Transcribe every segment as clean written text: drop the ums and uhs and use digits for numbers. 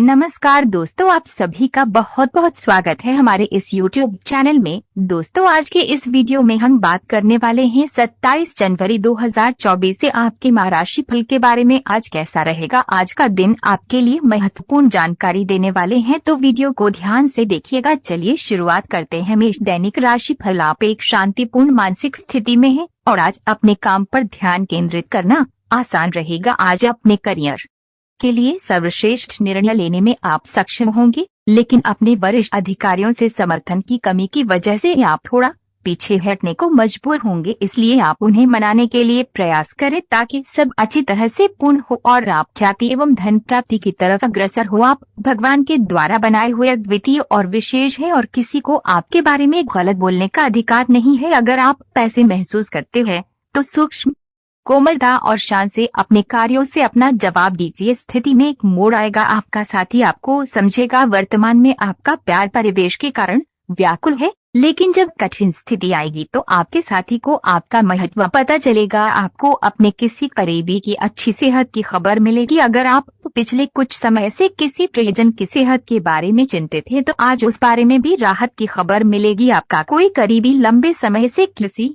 नमस्कार दोस्तों, आप सभी का बहुत बहुत स्वागत है हमारे इस YouTube चैनल में। दोस्तों, आज के इस वीडियो में हम बात करने वाले हैं 27 जनवरी 2024 से आपके माह राशि फल के बारे में। आज कैसा रहेगा आज का दिन, आपके लिए महत्वपूर्ण जानकारी देने वाले हैं, तो वीडियो को ध्यान से देखिएगा। चलिए शुरुआत करते हैं। मेष दैनिक राशि फल। आप एक शांतिपूर्ण मानसिक स्थिति में है और आज अपने काम पर ध्यान केंद्रित करना आसान रहेगा। आज अपने करियर के लिए सर्वश्रेष्ठ निर्णय लेने में आप सक्षम होंगे, लेकिन अपने वरिष्ठ अधिकारियों से समर्थन की कमी की वजह से आप थोड़ा पीछे हटने को मजबूर होंगे। इसलिए आप उन्हें मनाने के लिए प्रयास करें ताकि सब अच्छी तरह से पूर्ण हो और आप ख्याति एवं धन प्राप्ति की तरफ अग्रसर हो। आप भगवान के द्वारा बनाए हुए अद्वितीय और विशेष है और किसी को आपके बारे में गलत बोलने का अधिकार नहीं है। अगर आप पैसे महसूस करते हैं तो सूक्ष्म कोमलता और शान से अपने कार्यों से अपना जवाब दीजिए। स्थिति में एक मोड़ आएगा, आपका साथी आपको समझेगा। वर्तमान में आपका प्यार परिवेश के कारण व्याकुल है, लेकिन जब कठिन स्थिति आएगी तो आपके साथी को आपका महत्व पता चलेगा। आपको अपने किसी करीबी की अच्छी सेहत की खबर मिलेगी। अगर आप पिछले कुछ समय से किसी प्रियजन की सेहत के बारे में चिंतित हैं, तो आज उस बारे में भी राहत की खबर मिलेगी। आपका कोई करीबी लंबे समय से किसी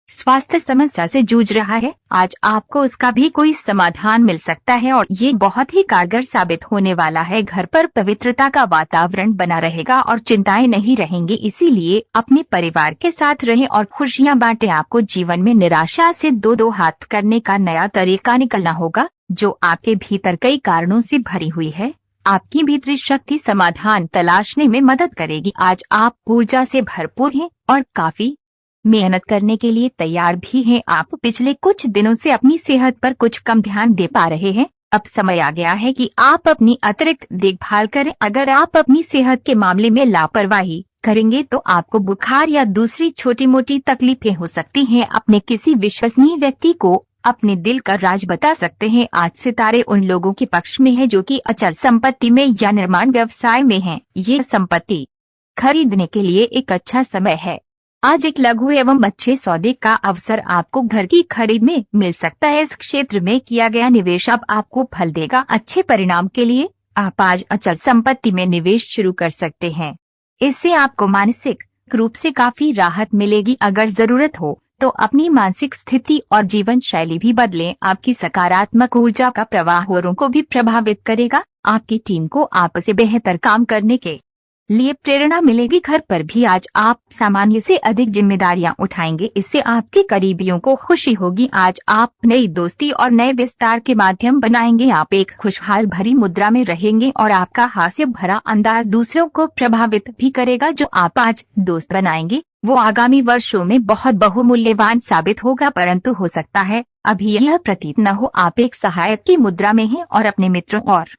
स्वास्थ्य समस्या से जूझ रहा है, आज आपको उसका भी कोई समाधान मिल सकता है और ये बहुत ही कारगर साबित होने वाला है। घर पर पवित्रता का वातावरण बना रहेगा और चिंताएं नहीं रहेंगी, इसीलिए अपने परिवार के साथ रहें और खुशियां बांटें। आपको जीवन में निराशा से दो हाथ करने का नया तरीका निकलना होगा, जो आपके भीतर कई कारणों से भरी हुई है। आपकी भीतरी शक्ति समाधान तलाशने में मदद करेगी। आज आप ऊर्जा से भरपूर हैं और काफी मेहनत करने के लिए तैयार भी हैं। आप पिछले कुछ दिनों से अपनी सेहत पर कुछ कम ध्यान दे पा रहे हैं। अब समय आ गया है कि आप अपनी अतिरिक्त देखभाल करें। अगर आप अपनी सेहत के मामले में लापरवाही करेंगे तो आपको बुखार या दूसरी छोटी मोटी तकलीफें हो सकती हैं। अपने किसी विश्वसनीय व्यक्ति को अपने दिल का राज बता सकते हैं। आज सितारे उन लोगों के पक्ष में है जो कि अचल संपत्ति में या निर्माण व्यवसाय में हैं। ये संपत्ति खरीदने के लिए एक अच्छा समय है। आज एक लघु एवं अच्छे सौदे का अवसर आपको घर की खरीद में मिल सकता है। इस क्षेत्र में किया गया निवेश अब आपको फल देगा। अच्छे परिणाम के लिए आप आज अचल संपत्ति में निवेश शुरू कर सकते हैं। इससे आपको मानसिक रूप से काफी राहत मिलेगी। अगर जरूरत हो तो अपनी मानसिक स्थिति और जीवन शैली भी बदलें। आपकी सकारात्मक ऊर्जा का प्रवाह औरों को भी प्रभावित करेगा। आपकी टीम को आपसे बेहतर काम करने के लिए प्रेरणा मिलेगी। घर पर भी आज आप सामान्य से अधिक जिम्मेदारियां उठाएंगे, इससे आपके करीबियों को खुशी होगी। आज आप नई दोस्ती और नए विस्तार के माध्यम बनाएंगे। आप एक खुशहाल भरी मुद्रा में रहेंगे और आपका हास्य भरा अंदाज दूसरों को प्रभावित भी करेगा। जो आप आज दोस्त बनाएंगे वो आगामी वर्षों में बहुत बहुमूल्यवान साबित होगा, परंतु हो सकता है अभी यह प्रतीत न हो। आप एक सहायक की मुद्रा में हैं और अपने मित्रों और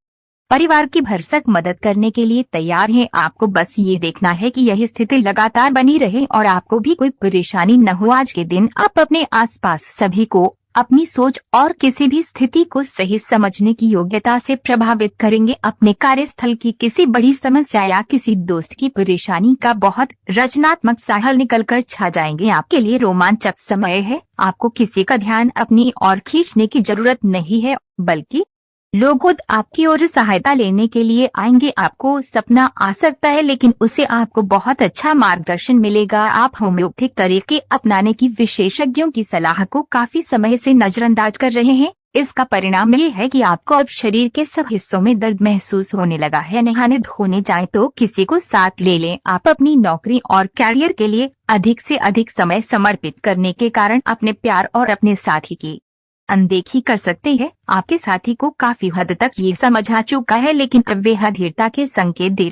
परिवार की भरसक मदद करने के लिए तैयार हैं। आपको बस ये देखना है कि यह स्थिति लगातार बनी रहे और आपको भी कोई परेशानी न हो। आज के दिन आप अपने आसपास सभी को अपनी सोच और किसी भी स्थिति को सही समझने की योग्यता से प्रभावित करेंगे। अपने कार्यस्थल की किसी बड़ी समस्या या किसी दोस्त की परेशानी का बहुत रचनात्मक सा हल निकलकर छा जाएंगे। आपके लिए रोमांचक समय है। आपको किसी का ध्यान अपनी ओर खींचने की जरूरत नहीं है, बल्कि लोग खुद आपकी ओर सहायता लेने के लिए आएंगे। आपको सपना आ सकता है, लेकिन उससे आपको बहुत अच्छा मार्गदर्शन मिलेगा। आप होम्योपैथिक तरीके अपनाने की विशेषज्ञों की सलाह को काफी समय से नजरअंदाज कर रहे हैं। इसका परिणाम ये है कि आपको अब शरीर के सब हिस्सों में दर्द महसूस होने लगा है। नहाने धोने जाएं तो किसी को साथ ले लें। आप अपनी नौकरी और कैरियर के लिए अधिक से अधिक समय समर्पित करने के कारण अपने प्यार और अपने साथी की अनदेखी कर सकते हैं। आपके साथी को काफी हद तक ये समझ आ चुका है, लेकिन अब वे अधीरता के संकेत दे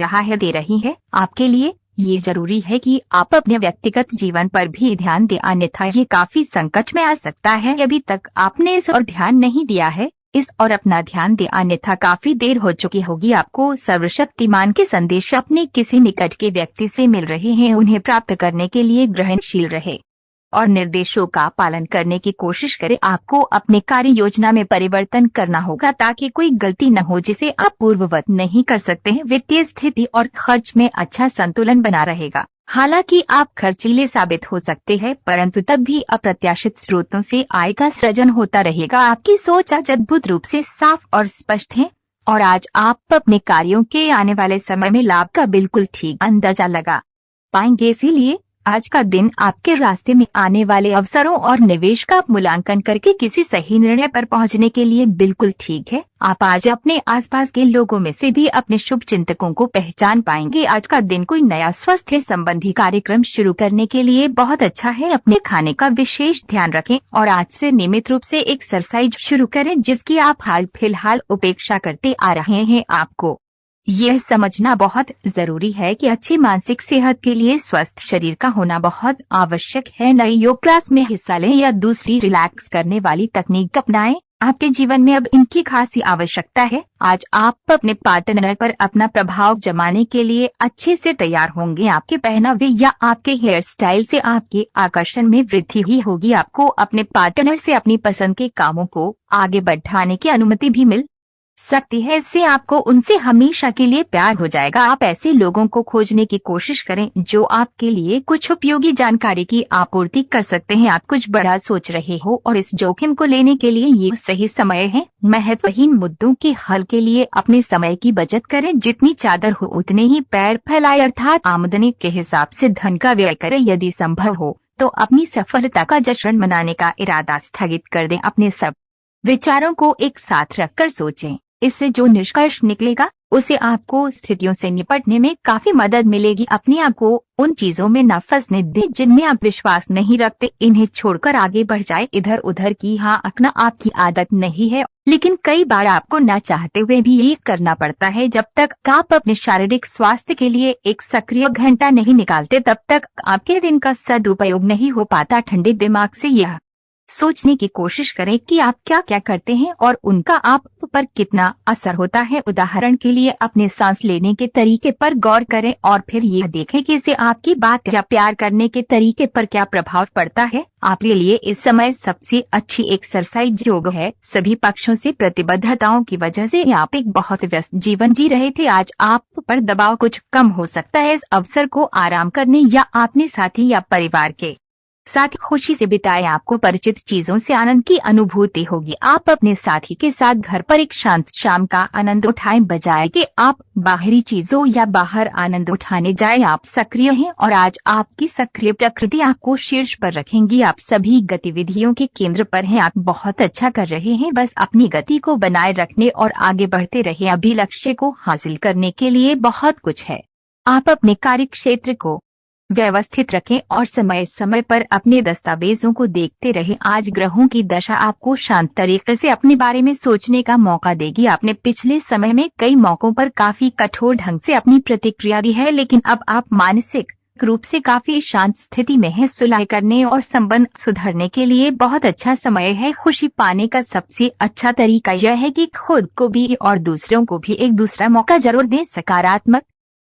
रही है। आपके लिए ये जरूरी है कि आप अपने व्यक्तिगत जीवन पर भी ध्यान दें, अन्यथा ये काफी संकट में आ सकता है। अभी तक आपने इस और ध्यान नहीं दिया है, इस और अपना ध्यान दें, अन्यथा काफी देर हो चुकी होगी। आपको सर्वशक्तिमान के संदेश अपने किसी निकट के व्यक्ति से मिल रहे हैं। उन्हें प्राप्त करने के लिए ग्रहणशील रहे और निर्देशों का पालन करने की कोशिश करें। आपको अपने कार्य योजना में परिवर्तन करना होगा ताकि कोई गलती न हो जिसे आप पूर्ववत नहीं कर सकते हैं। वित्तीय स्थिति और खर्च में अच्छा संतुलन बना रहेगा। हालांकि आप खर्चीले साबित हो सकते हैं, परंतु तब भी अप्रत्याशित स्रोतों से आय का सृजन होता रहेगा। आपकी सोच आज अद्भुत रूप से साफ और स्पष्ट है। और आज आप अपने कार्यों के आने वाले समय में लाभ का बिल्कुल ठीक अंदाजा लगा पाएंगे। इसीलिए आज का दिन आपके रास्ते में आने वाले अवसरों और निवेश का मूल्यांकन करके किसी सही निर्णय पर पहुंचने के लिए बिल्कुल ठीक है। आप आज अपने आसपास के लोगों में से भी अपने शुभ चिंतकों को पहचान पाएंगे। आज का दिन कोई नया स्वास्थ्य संबंधी कार्यक्रम शुरू करने के लिए बहुत अच्छा है। अपने खाने का विशेष ध्यान रखें और आज से नियमित रूप से एक्सरसाइज शुरू करें जिसकी आप हाल फिलहाल उपेक्षा करते आ रहे हैं। आपको यह समझना बहुत जरूरी है कि अच्छी मानसिक सेहत के लिए स्वस्थ शरीर का होना बहुत आवश्यक है। नई योग क्लास में हिस्सा लें या दूसरी रिलैक्स करने वाली तकनीक अपनाएं। आपके जीवन में अब इनकी खासी आवश्यकता है। आज आप अपने पार्टनर पर अपना प्रभाव जमाने के लिए अच्छे से तैयार होंगे। आपके पहनावे या आपके हेयर स्टाइल से आपके आकर्षण में वृद्धि ही होगी। आपको अपने पार्टनर से अपनी पसंद के कामों को आगे बढ़ाने की अनुमति भी मिल सकती है। इससे आपको उनसे हमेशा के लिए प्यार हो जाएगा। आप ऐसे लोगों को खोजने की कोशिश करें जो आपके लिए कुछ उपयोगी जानकारी की आपूर्ति कर सकते हैं। आप कुछ बड़ा सोच रहे हो और इस जोखिम को लेने के लिए ये सही समय है। महत्वहीन मुद्दों के हल के लिए अपने समय की बचत करें। जितनी चादर हो उतने ही पैर फैलाएं, अर्थात आमदनी के हिसाब से धन का व्यय करें। यदि संभव हो तो अपनी सफलता का जश्न मनाने का इरादा स्थगित कर दें। अपने सब विचारों को एक साथ रखकर सोचें। इससे जो निष्कर्ष निकलेगा उसे आपको स्थितियों से निपटने में काफी मदद मिलेगी। अपने आप को उन चीजों में न फंसने दें जिनमें आप विश्वास नहीं रखते। इन्हें छोड़कर आगे बढ़ जाए। इधर उधर की हाँ आंकना आपकी आदत नहीं है, लेकिन कई बार आपको न चाहते हुए भी ये करना पड़ता है। जब तक आप अपने शारीरिक स्वास्थ्य के लिए एक सक्रिय घंटा नहीं निकालते तब तक आपके दिन का सदुपयोग नहीं हो पाता। ठंडे दिमाग से यह सोचने की कोशिश करें कि आप क्या क्या करते हैं और उनका आप पर कितना असर होता है। उदाहरण के लिए अपने सांस लेने के तरीके पर गौर करें और फिर यह देखें कि इससे आपकी बात या प्यार करने के तरीके पर क्या प्रभाव पड़ता है। आपके लिए इस समय सबसे अच्छी एक्सरसाइज योग है। सभी पक्षों से प्रतिबद्धताओं की वजह से आप एक बहुत व्यस्त जीवन जी रहे थे। आज आप पर दबाव कुछ कम हो सकता है। इस अवसर को आराम करने या अपने साथी या परिवार के साथ खुशी से बिताएं। आपको परिचित चीजों से आनंद की अनुभूति होगी। आप अपने साथी के साथ घर पर एक शांत शाम का आनंद उठाएं, बजाय कि आप बाहरी चीजों या बाहर आनंद उठाने जाएं। आप सक्रिय हैं और आज आपकी सक्रिय प्रकृति आपको शीर्ष पर रखेंगी। आप सभी गतिविधियों के केंद्र पर हैं। आप बहुत अच्छा कर रहे हैं। बस अपनी गति को बनाए रखने और आगे बढ़ते रहें। अभी लक्ष्य को हासिल करने के लिए बहुत कुछ है। आप अपने कार्य क्षेत्र को व्यवस्थित रखें और समय समय पर अपने दस्तावेजों को देखते रहें। आज ग्रहों की दशा आपको शांत तरीके से अपने बारे में सोचने का मौका देगी। आपने पिछले समय में कई मौकों पर काफी कठोर ढंग से अपनी प्रतिक्रिया दी है, लेकिन अब आप मानसिक रूप से काफी शांत स्थिति में हैं। सुलह करने और संबंध सुधारने के लिए बहुत अच्छा समय है। खुशी पाने का सबसे अच्छा तरीका यह है कि खुद को भी और दूसरों को भी एक दूसरा मौका जरूर दें। सकारात्मक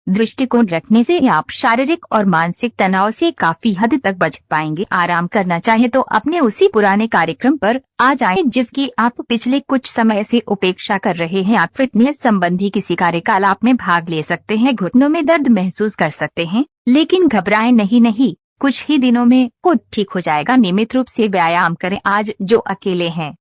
दृष्टिकोण रखने से आप शारीरिक और मानसिक तनाव से काफी हद तक बच पाएंगे। आराम करना चाहे तो अपने उसी पुराने कार्यक्रम पर आ जाएं जिसकी आप पिछले कुछ समय से उपेक्षा कर रहे हैं। आप फिटनेस संबंधी किसी कार्यकलाप में भाग ले सकते हैं। घुटनों में दर्द महसूस कर सकते हैं, लेकिन घबराएं नहीं, कुछ ही दिनों में खुद ठीक हो जाएगा। नियमित रूप से व्यायाम करें। आज जो अकेले हैं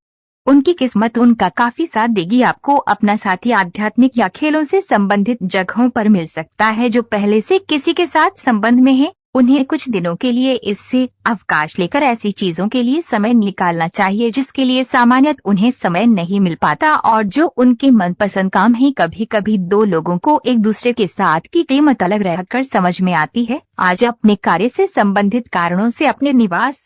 उनकी किस्मत उनका काफी साथ देगी। आपको अपना साथी आध्यात्मिक या खेलों से संबंधित जगहों पर मिल सकता है। जो पहले से किसी के साथ संबंध में है उन्हें कुछ दिनों के लिए इससे अवकाश लेकर ऐसी चीजों के लिए समय निकालना चाहिए जिसके लिए सामान्यतः उन्हें समय नहीं मिल पाता और जो उनके मनपसंद काम है। कभी कभी दो लोगों को एक दूसरे के साथ की कीमत अलग रहकर समझ में आती है। आज अपने कार्य से संबंधित कारणों से अपने निवास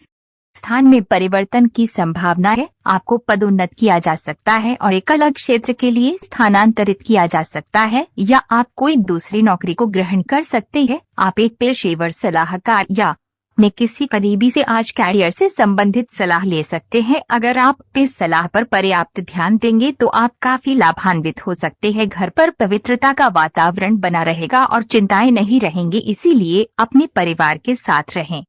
स्थान में परिवर्तन की संभावना है। आपको पदोन्नत किया जा सकता है और एक अलग क्षेत्र के लिए स्थानांतरित किया जा सकता है, या आप कोई दूसरी नौकरी को ग्रहण कर सकते हैं। आप एक पेशेवर सलाहकार या अपने किसी करीबी से आज कैरियर से संबंधित सलाह ले सकते हैं। अगर आप इस सलाह पर पर्याप्त ध्यान देंगे तो आप काफी लाभान्वित हो सकते हैं। घर पर पवित्रता का वातावरण बना रहेगा और चिंताएं नहीं रहेंगी, इसीलिए अपने परिवार के साथ रहें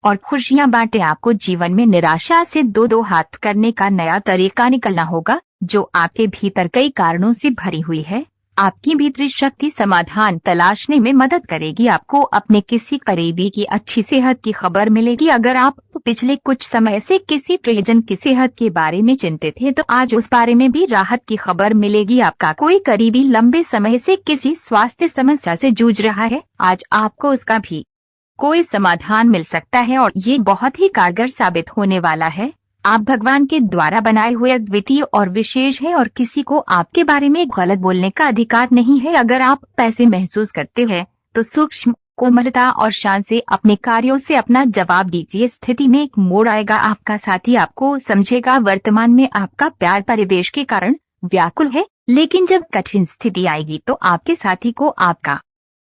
और खुशियां बांटें। आपको जीवन में निराशा से दो हाथ करने का नया तरीका निकलना होगा जो आपके भीतर कई कारणों से भरी हुई है। आपकी भीतरी शक्ति समाधान तलाशने में मदद करेगी। आपको अपने किसी करीबी की अच्छी सेहत की खबर मिलेगी। अगर आप पिछले कुछ समय से किसी प्रियजन की सेहत के बारे में चिंतित थे तो आज उस बारे में भी राहत की खबर मिलेगी। आपका कोई करीबी लंबे समय से किसी स्वास्थ्य समस्या से जूझ रहा है, आज आपको उसका भी कोई समाधान मिल सकता है और ये बहुत ही कारगर साबित होने वाला है। आप भगवान के द्वारा बनाए हुए अद्वितीय और विशेष है और किसी को आपके बारे में गलत बोलने का अधिकार नहीं है। अगर आप पैसे महसूस करते हैं तो सूक्ष्म कोमलता और शान से अपने कार्यों से अपना जवाब दीजिए। स्थिति में एक मोड़ आएगा, आपका साथी आपको समझेगा। वर्तमान में आपका प्यार परिवेश के कारण व्याकुल है, लेकिन जब कठिन स्थिति आएगी तो आपके साथी को आपका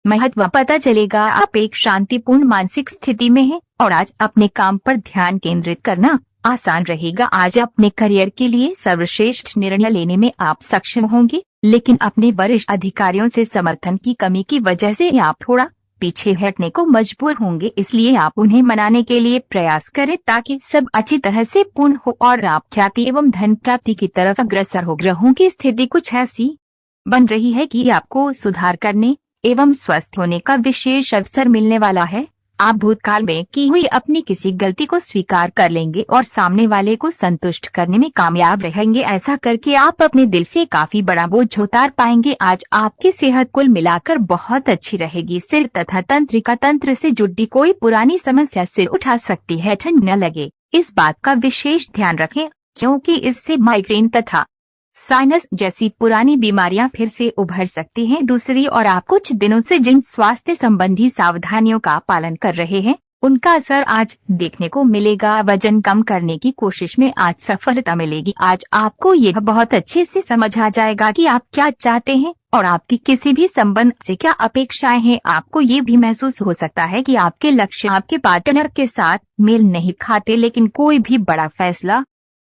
महत्व पता चलेगा। आप एक शांतिपूर्ण मानसिक स्थिति में हैं और आज अपने काम पर ध्यान केंद्रित करना आसान रहेगा। आज अपने करियर के लिए सर्वश्रेष्ठ निर्णय लेने में आप सक्षम होंगे, लेकिन अपने वरिष्ठ अधिकारियों से समर्थन की कमी की वजह से आप थोड़ा पीछे हटने को मजबूर होंगे। इसलिए आप उन्हें मनाने के लिए प्रयास करें ताकि सब अच्छी तरह से पूर्ण हो और आप ख्याति एवं धन प्राप्ति की तरफ अग्रसर हो। ग्रहों की स्थिति कुछ ऐसी बन रही है कि आपको सुधार करने एवं स्वस्थ होने का विशेष अवसर मिलने वाला है। आप भूतकाल में की हुई अपनी किसी गलती को स्वीकार कर लेंगे और सामने वाले को संतुष्ट करने में कामयाब रहेंगे। ऐसा करके आप अपने दिल से काफी बड़ा बोझ उतार पाएंगे। आज आपकी सेहत कुल मिलाकर बहुत अच्छी रहेगी। सिर तथा तंत्रिका तंत्र से जुड़ी कोई पुरानी समस्या सिर उठा सकती है। ठंड न लगे, इस बात का विशेष ध्यान रखें, क्योंकि इससे माइग्रेन तथा साइनस जैसी पुरानी बीमारियां फिर से उभर सकती हैं। दूसरी ओर आप कुछ दिनों से जिन स्वास्थ्य संबंधी सावधानियों का पालन कर रहे हैं उनका असर आज देखने को मिलेगा। वजन कम करने की कोशिश में आज सफलता मिलेगी। आज आपको यह बहुत अच्छे से समझ आ जाएगा कि आप क्या चाहते हैं और आपकी किसी भी संबंध से क्या अपेक्षाएं हैं। आपको ये भी महसूस हो सकता है कि आपके लक्ष्य आपके पार्टनर के साथ मेल नहीं खाते, लेकिन कोई भी बड़ा फैसला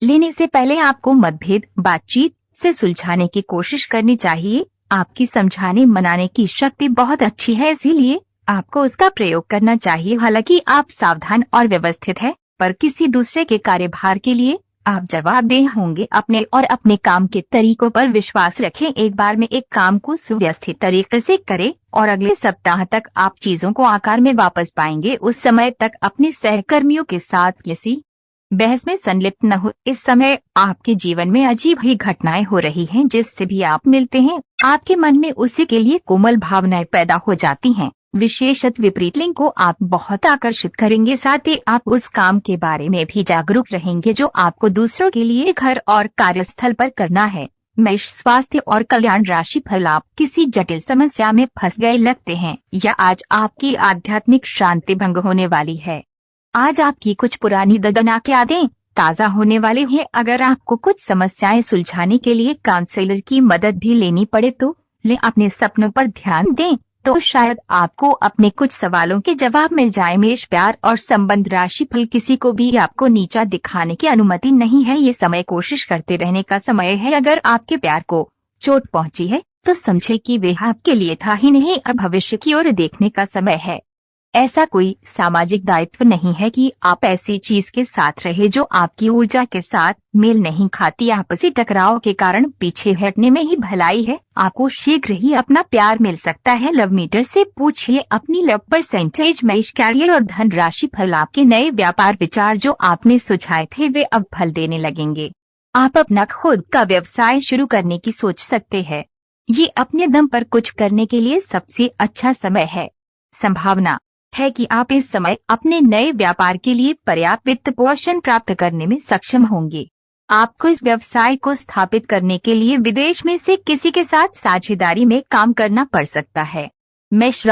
लेने से पहले आपको मतभेद बातचीत से सुलझाने की कोशिश करनी चाहिए। आपकी समझाने मनाने की शक्ति बहुत अच्छी है, इसीलिए आपको उसका प्रयोग करना चाहिए। हालांकि आप सावधान और व्यवस्थित हैं, पर किसी दूसरे के कार्यभार के लिए आप जवाबदेह होंगे। अपने और अपने काम के तरीकों पर विश्वास रखें। एक बार में एक काम को सुव्यवस्थित तरीके से करें और अगले सप्ताह तक आप चीजों को आकार में वापस पाएंगे। उस समय तक अपने सहकर्मियों के साथ किसी बहस में संलिप्त न हो। इस समय आपके जीवन में अजीब ही घटनाएं हो रही हैं। जिससे भी आप मिलते हैं आपके मन में उसी के लिए कोमल भावनाएं पैदा हो जाती हैं। विशेषत विपरीत लिंग को आप बहुत आकर्षित करेंगे। साथ ही आप उस काम के बारे में भी जागरूक रहेंगे जो आपको दूसरों के लिए घर और कार्यस्थल पर करना है। मेष स्वास्थ्य और कल्याण राशि फल। आप किसी जटिल समस्या में फंस गए लगते हैं या आज आपकी आध्यात्मिक शांति भंग होने वाली है। आज आपकी कुछ पुरानी दर्दनाक यादें ताज़ा होने वाली हैं। अगर आपको कुछ समस्याएं सुलझाने के लिए काउंसलर की मदद भी लेनी पड़े तो अपने सपनों पर ध्यान दें, तो शायद आपको अपने कुछ सवालों के जवाब मिल जाए। मेष प्यार और संबंध राशि फल। किसी को भी आपको नीचा दिखाने की अनुमति नहीं है। ये समय कोशिश करते रहने का समय है। अगर आपके प्यार को चोट पहुंची है तो समझे कि वे आपके लिए था ही नहीं, अब भविष्य की ओर देखने का समय है। ऐसा कोई सामाजिक दायित्व नहीं है कि आप ऐसी चीज के साथ रहे जो आपकी ऊर्जा के साथ मेल नहीं खाती। आपसी टकराव के कारण पीछे हटने में ही भलाई है। आपको शीघ्र ही अपना प्यार मिल सकता है। लव मीटर से पूछिए अपनी लव परसेंटेज। मेष कैरियर और धन राशि फल। आपके नए व्यापार विचार जो आपने सुझाए थे वे अब फल देने लगेंगे। आप अपना खुद का व्यवसाय शुरू करने की सोच सकते हैं। ये अपने दम पर कुछ करने के लिए सबसे अच्छा समय है। संभावना है कि आप इस समय अपने नए व्यापार के लिए पर्याप्त वित्त पोषण प्राप्त करने में सक्षम होंगे। आपको इस व्यवसाय को स्थापित करने के लिए विदेश में से किसी के साथ साझेदारी में काम करना पड़ सकता है। मेष